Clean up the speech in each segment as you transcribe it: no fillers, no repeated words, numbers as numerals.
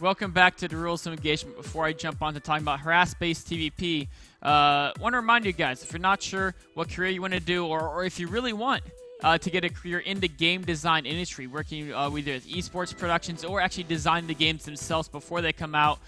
welcome back to the Rules of Engagement. Before I jump on to talking about harass-based TvP, want to remind you guys, if you're not sure what career you want to do, or if you really want to get a career in the game design industry, working either with esports productions or actually designing the games themselves before they come out,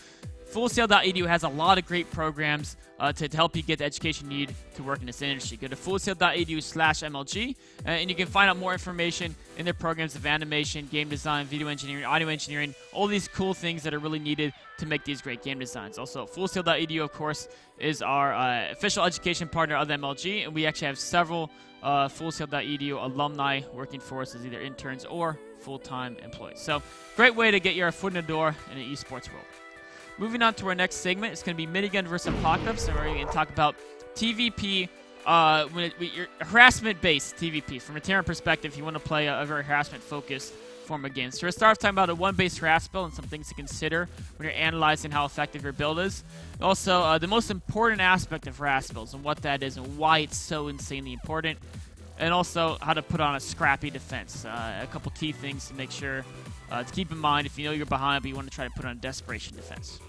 fullsail.edu has a lot of great programs to help you get the education you need to work in this industry. Go to fullsail.edu/MLG, and you can find out more information in their programs of animation, game design, video engineering, audio engineering, all these cool things that are really needed to make these great game designs. Also, fullsail.edu, of course, is our official education partner of the MLG, and we actually have several fullsail.edu alumni working for us as either interns or full-time employees. So, great way to get your foot in the door in the esports world. Moving on to our next segment, it's going to be Minigun versus Apocalypse, and we're going to talk about TvP, harassment-based TvP. From a Terran perspective, you want to play a very harassment-focused form of games. So we're starting talking about a one-base harass build and some things to consider when you're analyzing how effective your build is. Also, the most important aspect of harass builds and what that is and why it's so insanely important. And also how to put on a scrappy defense. A couple key things to make sure to keep in mind if you know you're behind, but you want to try to put on a desperation defense.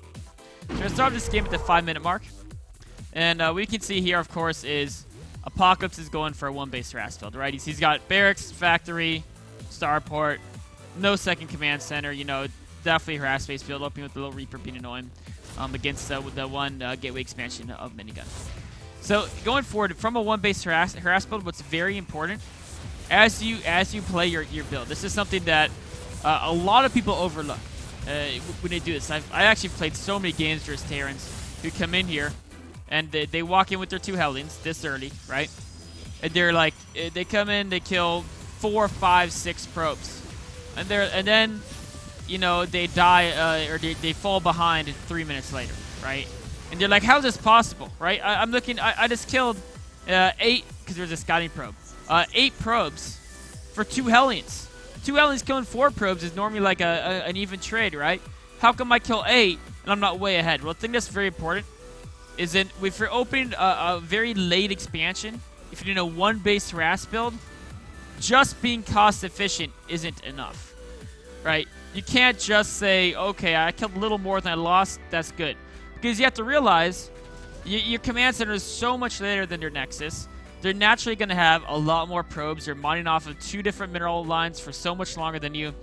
So we're going to start this game at the 5-minute mark. And what you can see here, of course, is Apocalypse is going for a one-base harass build, right? He's got barracks, factory, starport, no second command center. You know, definitely harass-based build, opening with the little Reaper being annoying against the one gateway expansion of Minigun. So going forward, from a one-base harass build, what's very important as you play your build. This is something that a lot of people overlook when they do this. I actually played so many games versus Terrans who come in here and they walk in with their 2 Hellions this early, right? And they're like, they come in, they kill 4, 5, 6 probes, and then you know they die or they fall behind 3 minutes later, right? And they're like, how is this possible, right? I'm looking, I just killed 8, because there's a scouting probe, 8 probes for 2 Hellions. 2 Hellions killing 4 probes is normally like an even trade, right? How come I kill 8 and I'm not way ahead? Well, the thing that's very important is that if you're opening a very late expansion, if you're doing a one-base harass build, just being cost efficient isn't enough, right? You can't just say, okay, I killed a little more than I lost, that's good. Because you have to realize your command center is so much later than their Nexus. They're naturally going to have a lot more probes. They're mining off of 2 different mineral lines for so much longer than you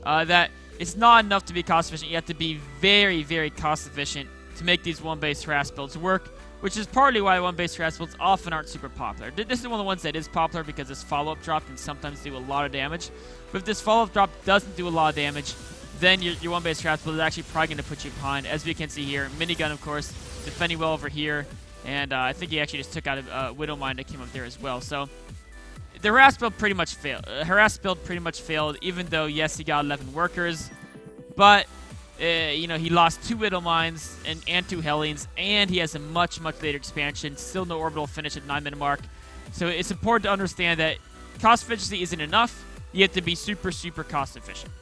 that it's not enough to be cost efficient. You have to be very, very cost efficient to make these one-base harass builds work, which is partly why one-base harass builds often aren't super popular. This is one of the ones that is popular because this follow-up drop can sometimes do a lot of damage. But if this follow-up drop doesn't do a lot of damage, then your one-base harass build is actually probably going to put you behind. As we can see here, Minigun, of course, defending well over here. And I think he actually just took out a Widow Mine that came up there as well. So the harass build pretty much failed. Even though, yes, he got 11 workers. But, you know, he lost 2 Widow Mines and 2 Hellions. And he has a much, much later expansion. Still no orbital finish at 9-minute mark. So it's important to understand that cost efficiency isn't enough. You have to be super, super cost efficient.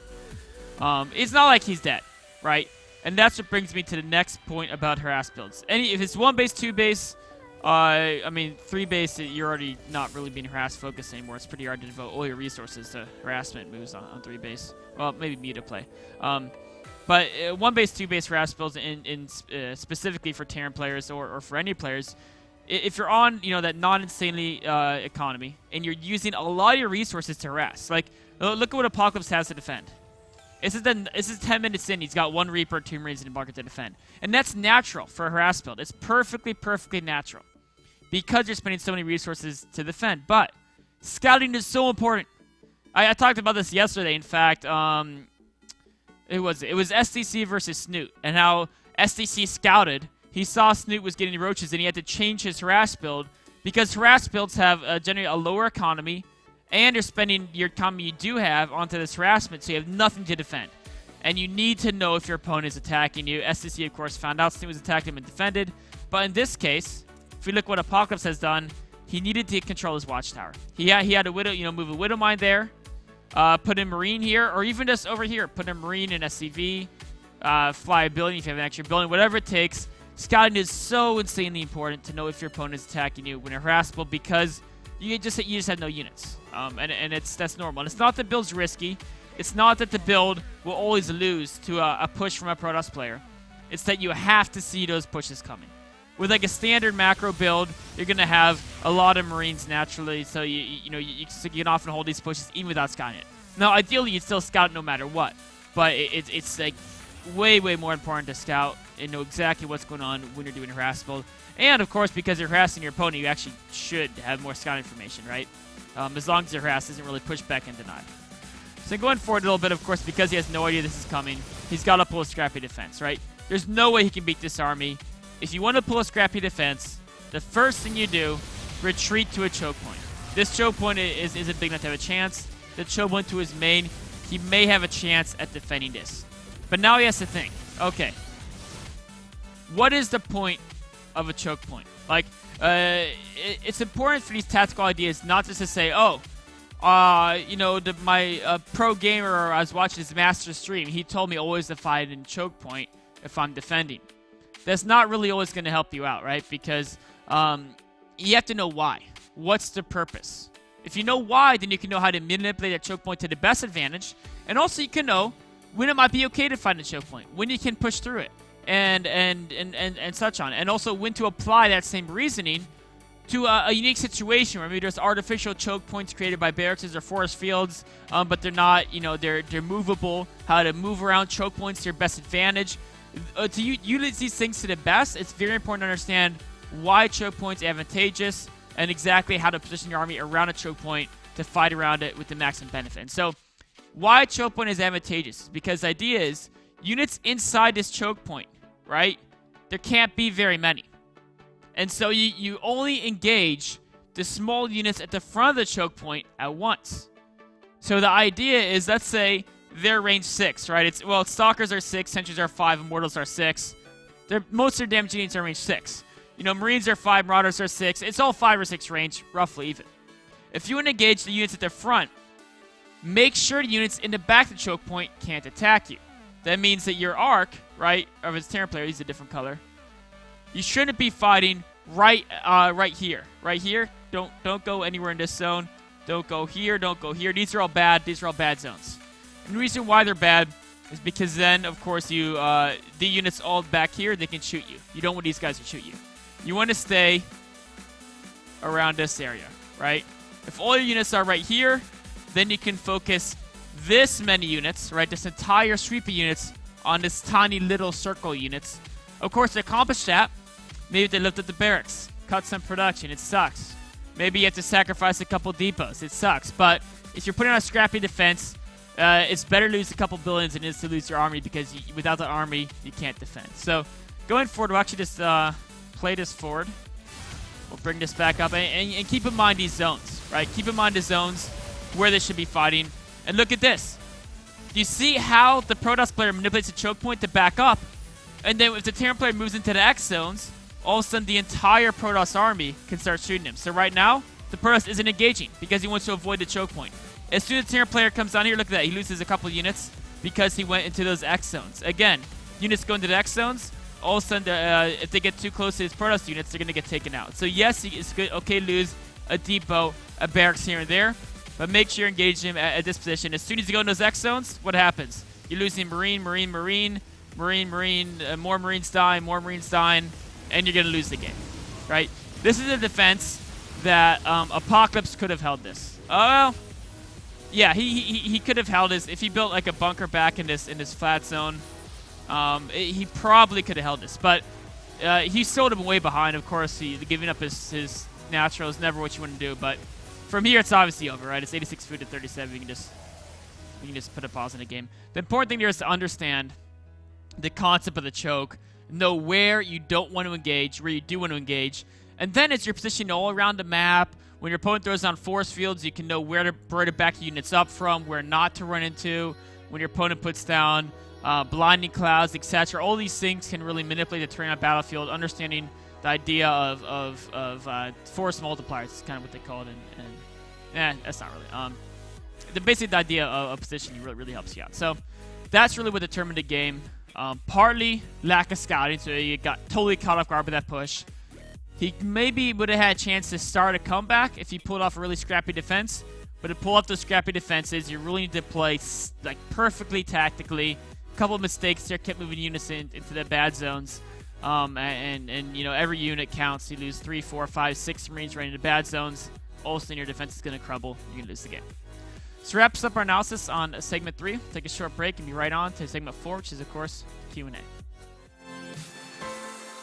It's not like he's dead, right? And that's what brings me to the next point about harass builds. If it's 1-base, 2-base, I mean 3-base, you're already not really being harass focused anymore. It's pretty hard to devote all your resources to harassment moves on 3-base. Well, maybe meta play. But 1-base, 2-base harass builds specifically for Terran players or for any players, if you're on that non-insanely economy and you're using a lot of your resources to harass, like look at what Apocalypse has to defend. This is 10 minutes in. He's got 1 Reaper, 2 Marines, and a bunker to defend. And that's natural for a harass build. It's perfectly, perfectly natural. Because you're spending so many resources to defend. But scouting is so important. I talked about this yesterday. In fact, it was SDC versus Snoot. And how SDC scouted. He saw Snoot was getting roaches, and he had to change his harass build. Because harass builds have generally a lower economy. And you're spending your economy you do have onto this harassment, so you have nothing to defend. And you need to know if your opponent is attacking you. SCC, of course, found out Snoot was attacking him and defended. But in this case, if we look what Apocalypse has done, he needed to control his watchtower. He had a Widow, move a Widow Mine there, put in Marine here, or even just over here, put in Marine and SCV, fly a building if you have an extra building, whatever it takes. Scouting is so insanely important to know if your opponent is attacking you when you're harassable, because you just have no units. And that's normal. And it's not that build's risky. it's not that the build will always lose to a push from a Protoss player. It's that you have to see those pushes coming. With like a standard macro build, you're going to have a lot of Marines naturally, so you can often hold these pushes even without scouting it. Now, ideally, you'd still scout no matter what, but it's like way more important to scout and know exactly what's going on when you're doing a harass build. And, of course, because you're harassing your opponent, you actually should have more scout information, right? As long as your harass isn't really pushed back and denied. So going forward a little bit, of course, because he has no idea this is coming, he's got to pull a scrappy defense, right? There's no way he can beat this army. If you want to pull a scrappy defense, the first thing you do, retreat to a choke point. This choke point isn't big enough to have a chance. The choke point to his main, he may have a chance at defending this. But now he has to think, okay, what is the point of a choke point? Like, it's important for these tactical ideas not just to say, oh, my pro gamer I was watching his master stream, he told me always to fight in choke point if I'm defending. That's not really always going to help you out, right? Because you have to know why. What's the purpose? If you know why, then you can know how to manipulate that choke point to the best advantage. And also you can know when it might be okay to find a choke point, when you can push through it, and such on. And also when to apply that same reasoning to a unique situation where maybe there's artificial choke points created by barracks or forest fields, but they're not, they're movable. How to move around choke points to your best advantage. To utilize these things to the best, it's very important to understand why choke points are advantageous and exactly how to position your army around a choke point to fight around it with the maximum benefit. And so, why choke point is advantageous? Because the idea is, units inside this choke point, right? There can't be very many. And so you only engage the small units at the front of the choke point at once. So the idea is, let's say they're range 6, right? Stalkers are 6, Sentries are 5, Immortals are 6. Most of their damage units are range 6. Marines are 5, Marauders are 6. It's all 5 or 6 range, roughly even. If you want to engage the units at the front, make sure the units in the back of the choke point can't attack you. That means that your arc, right, of his Terran player, he's a different color. You shouldn't be fighting right here. Right here. Don't go anywhere in this zone. Don't go here. Don't go here. These are all bad. These are all bad zones. And the reason why they're bad is because then, of course, the units all back here, they can shoot you. You don't want these guys to shoot you. You want to stay around this area, right? If all your units are right here, then you can focus this many units, right, this entire sweep of units on this tiny little circle units. Of course, to accomplish that, maybe they lift up the barracks, cut some production, it sucks. Maybe you have to sacrifice a couple depots, it sucks. But if you're putting on a scrappy defense, it's better to lose a couple billions than it is to lose your army, because without the army, you can't defend. So, going forward, we'll actually just play this forward. We'll bring this back up, and keep in mind these zones, right? Keep in mind the zones where they should be fighting. And look at this. Do you see how the Protoss player manipulates a choke point to back up? And then if the Terran player moves into the X zones, all of a sudden the entire Protoss army can start shooting him. So right now, the Protoss isn't engaging because he wants to avoid the choke point. As soon as the Terran player comes down here, look at that. He loses a couple units because he went into those X zones. Again, units go into the X zones. All of a sudden, if they get too close to his Protoss units, they're going to get taken out. So yes, it's good, okay to lose a depot, a barracks here and there, but make sure you engage him at this position. As soon as you go in those X zones, what happens? You're losing Marine, more Marines dying, and you're going to lose the game, right? This is a defense that Apocalypse could have held this. Well, yeah, he could have held this. If he built like a bunker back in this flat zone, he probably could have held this. But he sold him way behind, of course. Giving up his natural is never what you want to do, but from here, it's obviously over, right? It's 86 food to 37. We can just put a pause in the game. The important thing here is to understand the concept of the choke, know where you don't want to engage, where you do want to engage, and then as you're positioned all around the map, when your opponent throws down force fields, you can know where to back units up from, where not to run into. When your opponent puts down blinding clouds, etc., all these things can really manipulate the terrain on the battlefield. Understanding the idea of force multipliers is kind of what they call it, and that's not really. Basically, the idea of positioning really helps you out. So that's really what determined the game. Partly lack of scouting, so he got totally caught off guard by that push. He maybe would have had a chance to start a comeback if he pulled off a really scrappy defense, But to pull off those scrappy defenses, you really need to play like perfectly tactically. A couple of mistakes there kept moving units into the bad zones. And you know, every unit counts. You lose 3, 4, 5, 6 Marines right into bad zones. All of a sudden, your defense is going to crumble. You're going to lose the game. So wraps up our analysis on segment 3. Take a short break and be right on to segment 4, which is, of course, Q&A.